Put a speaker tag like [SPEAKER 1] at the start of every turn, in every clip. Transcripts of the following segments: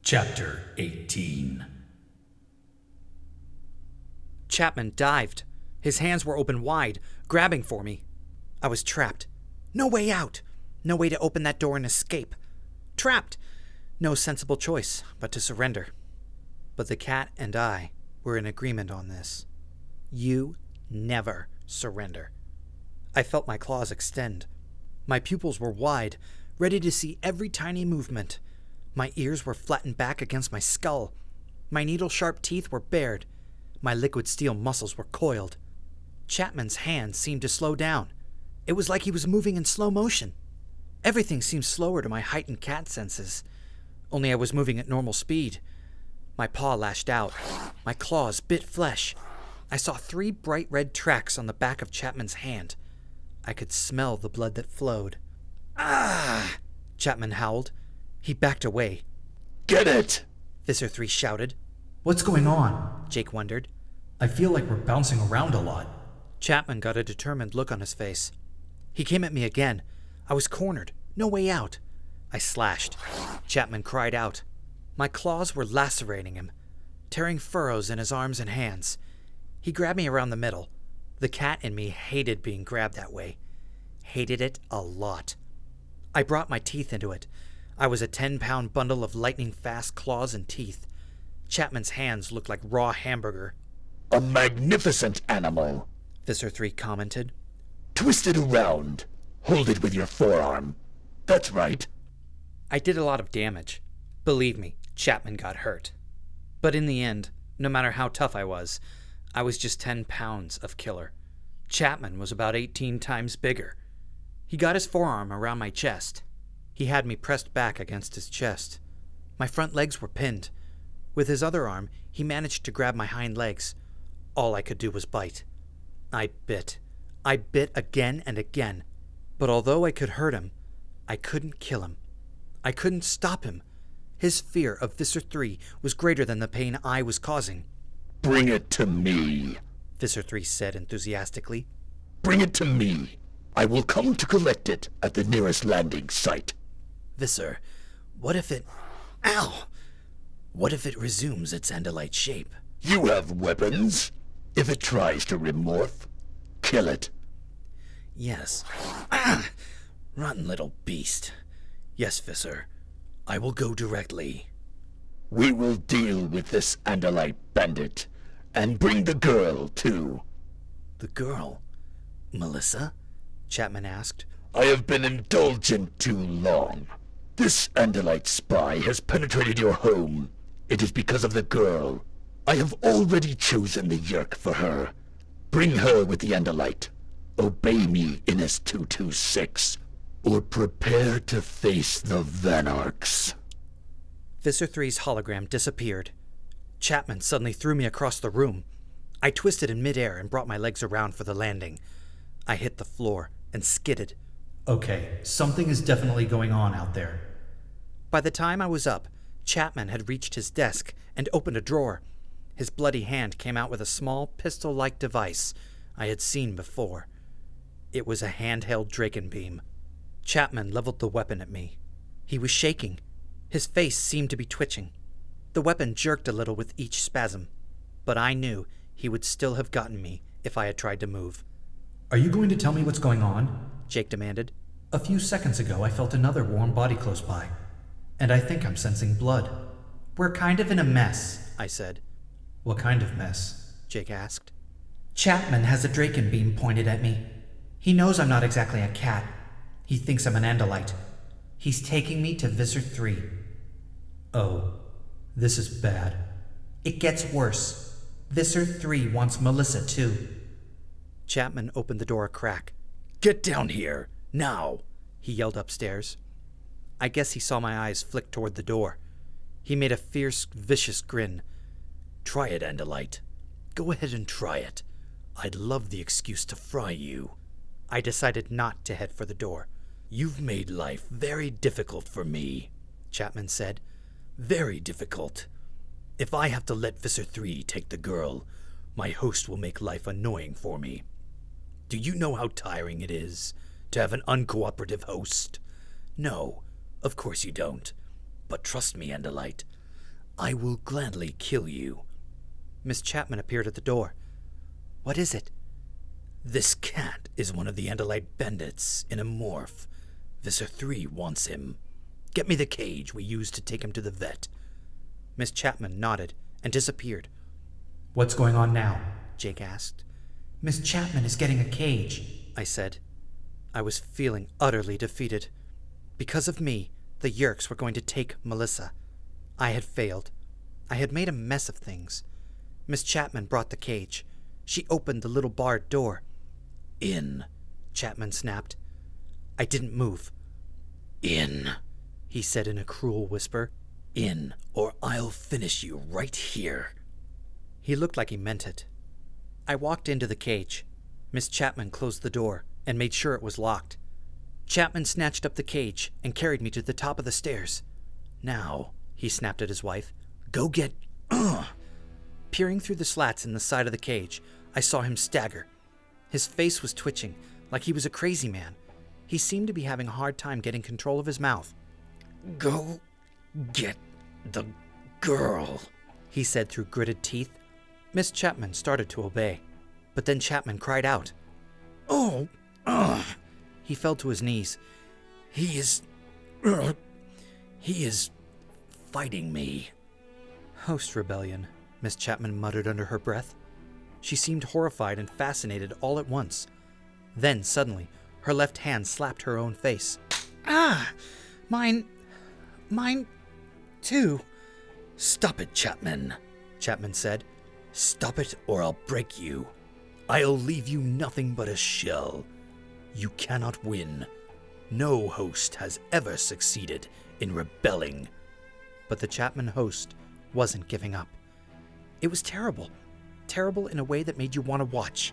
[SPEAKER 1] Chapter 18.
[SPEAKER 2] Chapman dived. His hands were open wide, grabbing for me. I was trapped. No way out. No way to open that door and escape. Trapped. No sensible choice but to surrender. But the cat and I were in agreement on this. You never surrender. I felt my claws extend. My pupils were wide, ready to see every tiny movement. My ears were flattened back against my skull. My needle-sharp teeth were bared. My liquid steel muscles were coiled. Chapman's hands seemed to slow down. It was like he was moving in slow motion. Everything seemed slower to my heightened cat senses. Only I was moving at normal speed. My paw lashed out. My claws bit flesh. I saw 3 bright red tracks on the back of Chapman's hand. I could smell the blood that flowed. "Ah!" Chapman howled. He backed away.
[SPEAKER 3] "Get it!"
[SPEAKER 2] Visser 3 shouted.
[SPEAKER 1] What's going on?
[SPEAKER 2] Jake wondered.
[SPEAKER 1] I feel like we're bouncing around a lot.
[SPEAKER 2] Chapman got a determined look on his face. He came at me again. I was cornered. No way out. I slashed. Chapman cried out. My claws were lacerating him, tearing furrows in his arms and hands. He grabbed me around the middle. The cat in me hated being grabbed that way. Hated it a lot. I brought my teeth into it. I was a 10-pound bundle of lightning-fast claws and teeth. Chapman's hands looked like raw hamburger.
[SPEAKER 3] "A magnificent animal,"
[SPEAKER 2] Visser 3 commented.
[SPEAKER 3] "Twist it around. Hold it with your forearm. That's right."
[SPEAKER 2] I did a lot of damage. Believe me, Chapman got hurt. But in the end, no matter how tough I was just 10 pounds of killer. Chapman was about 18 times bigger. He got his forearm around my chest. He had me pressed back against his chest. My front legs were pinned. With his other arm, he managed to grab my hind legs. All I could do was bite. I bit. I bit again and again. But although I could hurt him, I couldn't kill him. I couldn't stop him. His fear of Visser 3 was greater than the pain I was causing.
[SPEAKER 3] "Bring it to me,"
[SPEAKER 2] Visser 3 said enthusiastically.
[SPEAKER 3] "Bring it to me. I will come to collect it at the nearest landing site."
[SPEAKER 4] Visser, what if it... Ow! What if it resumes its Andalite shape?
[SPEAKER 3] "You have weapons. If it tries to remorph, kill it."
[SPEAKER 4] Yes. Rotten little beast. Yes, Visser. I will go directly.
[SPEAKER 3] "We will deal with this Andalite bandit, and bring the girl, too."
[SPEAKER 4] The girl? Melissa?
[SPEAKER 2] Chapman asked.
[SPEAKER 3] "I have been indulgent too long. This Andalite spy has penetrated your home. It is because of the girl. I have already chosen the Yerk for her. Bring her with the Andalite. Obey me, Innis 226, or prepare to face the Vanarchs."
[SPEAKER 2] Visser 3's hologram disappeared. Chapman suddenly threw me across the room. I twisted in midair and brought my legs around for the landing. I hit the floor and skidded.
[SPEAKER 1] Okay, something is definitely going on out there.
[SPEAKER 2] By the time I was up, Chapman had reached his desk and opened a drawer. His bloody hand came out with a small pistol-like device I had seen before. It was a handheld Draken beam. Chapman leveled the weapon at me. He was shaking. His face seemed to be twitching. The weapon jerked a little with each spasm, but I knew he would still have gotten me if I had tried to move.
[SPEAKER 1] Are you going to tell me what's going on?
[SPEAKER 2] Jake demanded.
[SPEAKER 1] A few seconds ago, I felt another warm body close by, and I think I'm sensing blood. We're kind of in a mess,
[SPEAKER 2] I said.
[SPEAKER 1] What kind of mess?
[SPEAKER 2] Jake asked.
[SPEAKER 1] Chapman has a Draken beam pointed at me. He knows I'm not exactly a cat. He thinks I'm an Andalite. He's taking me to Visser 3. Oh, this is bad. It gets worse. Visser 3 wants Melissa too.
[SPEAKER 2] Chapman opened the door a crack.
[SPEAKER 4] "Get down here, now!"
[SPEAKER 2] He yelled upstairs. I guess he saw my eyes flick toward the door. He made a fierce, vicious grin.
[SPEAKER 4] "Try it, Andalite. Go ahead and try it. I'd love the excuse to fry you."
[SPEAKER 2] I decided not to head for the door.
[SPEAKER 4] "You've made life very difficult for me," Chapman said. "Very difficult. If I have to let Visser 3 take the girl, my host will make life annoying for me. Do you know how tiring it is to have an uncooperative host? No, of course you don't. But trust me, Andalite, I will gladly kill you.
[SPEAKER 2] Miss Chapman appeared at the door. What is it?
[SPEAKER 4] This cat is one of the Andalite bandits in a morph. Visser 3 wants him. Get me the cage we used to take him to the vet.
[SPEAKER 2] Miss Chapman nodded and disappeared.
[SPEAKER 1] What's going on now?
[SPEAKER 2] Jake asked.
[SPEAKER 1] Miss Chapman is getting a cage,
[SPEAKER 2] I said. I was feeling utterly defeated. Because of me, the Yeerks were going to take Melissa. I had failed. I had made a mess of things. Miss Chapman brought the cage. She opened the little barred door.
[SPEAKER 4] In,
[SPEAKER 2] Chapman snapped. I didn't move.
[SPEAKER 4] In,
[SPEAKER 2] he said in a cruel whisper.
[SPEAKER 4] In, or I'll finish you right here.
[SPEAKER 2] He looked like he meant it. I walked into the cage. Miss Chapman closed the door and made sure it was locked. Chapman snatched up the cage and carried me to the top of the stairs.
[SPEAKER 4] Now,
[SPEAKER 2] he snapped at his wife.
[SPEAKER 4] Go get...
[SPEAKER 2] Peering through the slats in the side of the cage, I saw him stagger. His face was twitching, like he was a crazy man. He seemed to be having a hard time getting control of his mouth.
[SPEAKER 4] Go get the girl,
[SPEAKER 2] he said through gritted teeth. Miss Chapman started to obey, but then Chapman cried out.
[SPEAKER 4] Oh,
[SPEAKER 2] He fell to his knees.
[SPEAKER 4] He is fighting me.
[SPEAKER 2] Host rebellion, Miss Chapman muttered under her breath. She seemed horrified and fascinated all at once. Then, suddenly, her left hand slapped her own face. Ah! Mine too.
[SPEAKER 4] Stop it, Chapman,
[SPEAKER 2] Chapman said.
[SPEAKER 4] Stop it or I'll break you. I'll leave you nothing but a shell. You cannot win. No host has ever succeeded in rebelling.
[SPEAKER 2] But the Chapman host wasn't giving up. It was terrible. Terrible in a way that made you want to watch.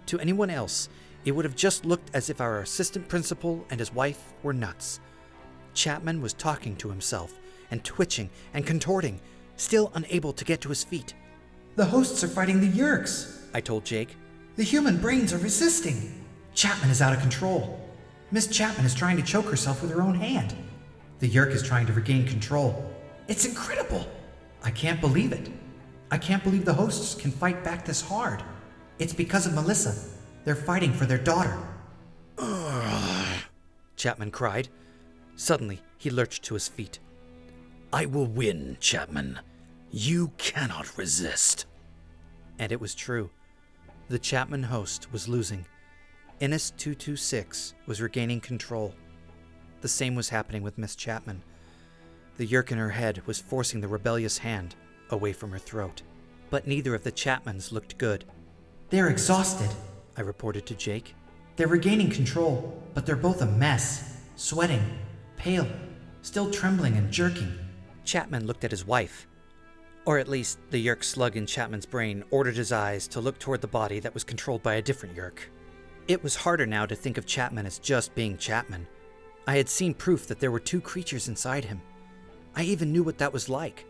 [SPEAKER 2] To anyone else, it would have just looked as if our assistant principal and his wife were nuts. Chapman was talking to himself and twitching and contorting, still unable to get to his feet.
[SPEAKER 1] The hosts are fighting the Yeerks,
[SPEAKER 2] I told Jake.
[SPEAKER 1] The human brains are resisting. Chapman is out of control. Miss Chapman is trying to choke herself with her own hand. The Yeerk is trying to regain control. It's incredible. I can't believe it. I can't believe the hosts can fight back this hard. It's because of Melissa. They're fighting for their daughter.
[SPEAKER 2] Chapman cried. Suddenly, he lurched to his feet.
[SPEAKER 4] I will win, Chapman. You cannot resist.
[SPEAKER 2] And it was true. The Chapman host was losing. Innis 226 was regaining control. The same was happening with Miss Chapman. The Yeerk in her head was forcing the rebellious hand away from her throat. But neither of the Chapmans looked good.
[SPEAKER 1] They're exhausted,
[SPEAKER 2] I reported to Jake.
[SPEAKER 1] They're regaining control, but they're both a mess. Sweating, pale, still trembling and jerking.
[SPEAKER 2] Chapman looked at his wife. Or at least, the Yeerk slug in Chapman's brain ordered his eyes to look toward the body that was controlled by a different Yeerk. It was harder now to think of Chapman as just being Chapman. I had seen proof that there were two creatures inside him. I even knew what that was like.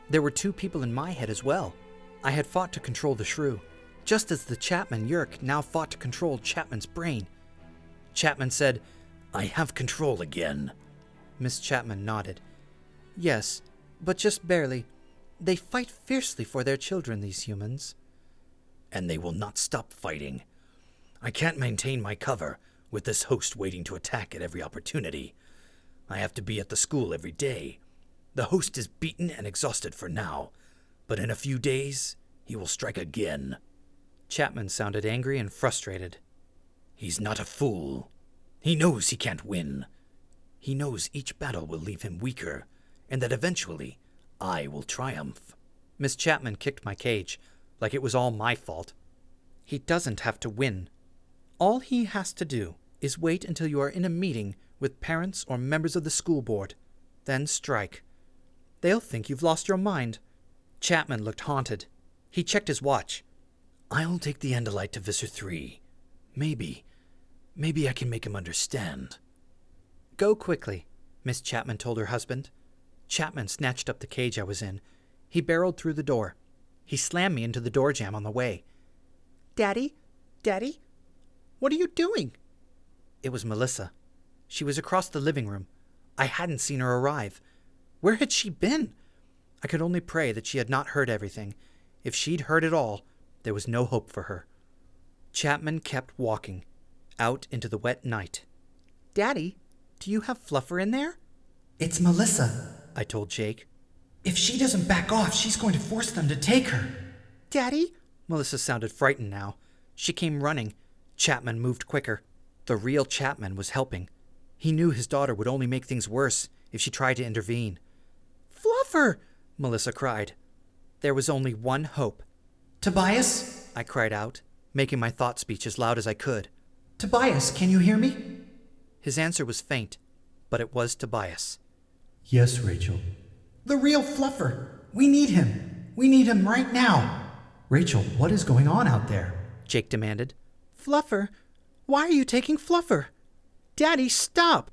[SPEAKER 2] There were two people in my head as well. I had fought to control the shrew, just as the Chapman Yeerk now fought to control Chapman's brain. Chapman said,
[SPEAKER 4] I have control again.
[SPEAKER 2] Miss Chapman nodded. Yes, but just barely. They fight fiercely for their children, these humans.
[SPEAKER 4] And they will not stop fighting. I can't maintain my cover with this host waiting to attack at every opportunity. I have to be at the school every day. The host is beaten and exhausted for now, but in a few days, he will strike again.
[SPEAKER 2] Chapman sounded angry and frustrated.
[SPEAKER 4] He's not a fool. He knows he can't win. He knows each battle will leave him weaker, and that eventually, I will triumph.
[SPEAKER 2] Miss Chapman kicked my cage, like it was all my fault. He doesn't have to win. All he has to do is wait until you are in a meeting with parents or members of the school board. Then strike. They'll think you've lost your mind. Chapman looked haunted. He checked his watch.
[SPEAKER 4] I'll take the Andalite to Visser 3. Maybe I can make him understand.
[SPEAKER 2] Go quickly, Miss Chapman told her husband. Chapman snatched up the cage I was in. He barreled through the door. He slammed me into the door jamb on the way. Daddy? Daddy? What are you doing? It was Melissa. She was across the living room. I hadn't seen her arrive. Where had she been? I could only pray that she had not heard everything. If she'd heard it all, there was no hope for her. Chapman kept walking, out into the wet night. Daddy, do you have Fluffer in there?
[SPEAKER 1] It's Melissa,
[SPEAKER 2] I told Jake.
[SPEAKER 1] If she doesn't back off, she's going to force them to take her.
[SPEAKER 2] Daddy? Melissa sounded frightened now. She came running. Chapman moved quicker. The real Chapman was helping. He knew his daughter would only make things worse if she tried to intervene. Fluffer! Melissa cried. There was only one hope.
[SPEAKER 1] Tobias?
[SPEAKER 2] I cried out, making my thought speech as loud as I could.
[SPEAKER 1] Tobias, can you hear me?
[SPEAKER 2] His answer was faint, but it was Tobias.
[SPEAKER 5] Yes, Rachel.
[SPEAKER 1] The real Fluffer. We need him. We need him right now.
[SPEAKER 5] Rachel, what is going on out there?
[SPEAKER 2] Jake demanded. Fluffer? Why are you taking Fluffer? Daddy, stop!